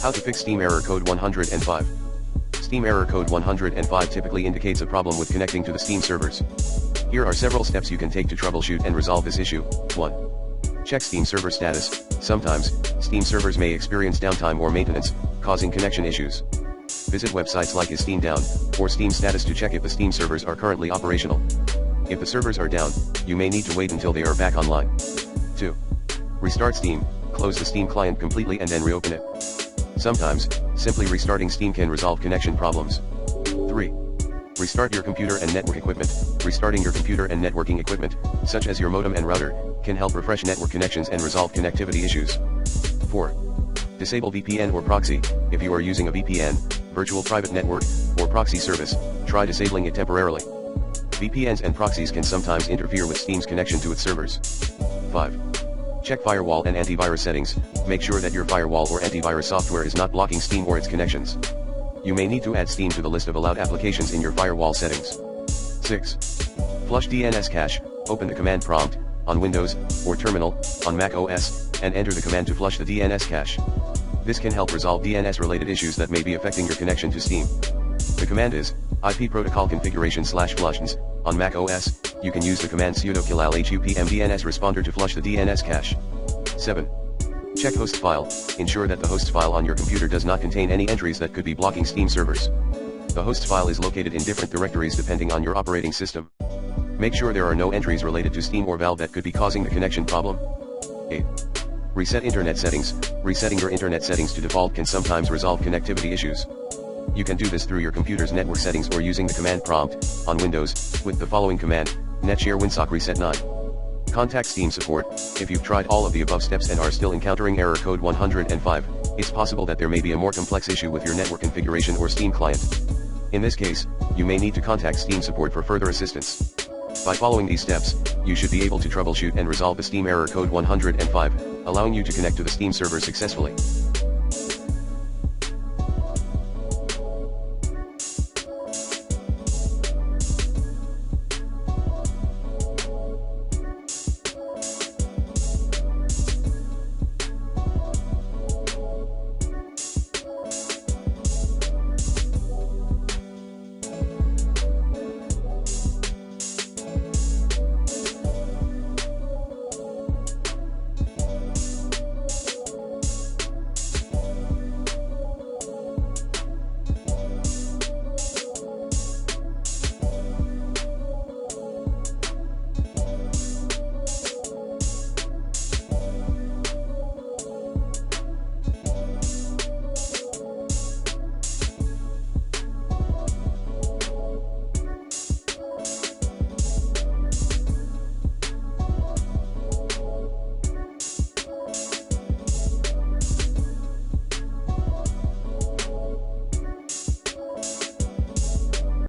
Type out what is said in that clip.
How to fix Steam error code 105. Steam error code 105 typically indicates a problem with connecting to the Steam servers. Here are several steps you can take to troubleshoot and resolve this issue. 1. Check Steam server status. Sometimes, Steam servers may experience downtime or maintenance, causing connection issues. Visit websites like Is Steam Down, or Steam Status to check if the Steam servers are currently operational. If the servers are down, you may need to wait until they are back online. 2. Restart Steam. Close the Steam client completely and then reopen it. Sometimes, simply restarting Steam can resolve connection problems. 3. Restart your computer and network equipment. Restarting your computer and networking equipment, such as your modem and router, can help refresh network connections and resolve connectivity issues. 4. Disable VPN or proxy. If you are using a VPN, virtual private network, or proxy service, try disabling it temporarily. VPNs and proxies can sometimes interfere with Steam's connection to its servers. 5. Check firewall and antivirus settings. Make sure that your firewall or antivirus software is not blocking Steam or its connections. You may need to add Steam to the list of allowed applications in your firewall settings. 6. Flush DNS cache. Open the command prompt, on Windows, or Terminal, on Mac OS, and enter the command to flush the DNS cache. This can help resolve DNS-related issues that may be affecting your connection to Steam. The command is IP protocol configuration/flushes. On Mac OS, you can use the command sudo killal DNS responder to flush the DNS cache. 7. Check host file. Ensure that the host file on your computer does not contain any entries that could be blocking Steam servers. The host file is located in different directories depending on your operating system. Make sure there are no entries related to Steam or Valve that could be causing the connection problem. 8. Reset internet settings. Resetting your internet settings to default can sometimes resolve connectivity issues. You can do this through your computer's network settings or using the command prompt, on Windows, with the following command, netshare winsock reset 9. Contact Steam support. If you've tried all of the above steps and are still encountering error code 105, it's possible that there may be a more complex issue with your network configuration or Steam client. In this case, you may need to contact Steam support for further assistance. By following these steps, you should be able to troubleshoot and resolve the Steam error code 105, allowing you to connect to the Steam server successfully.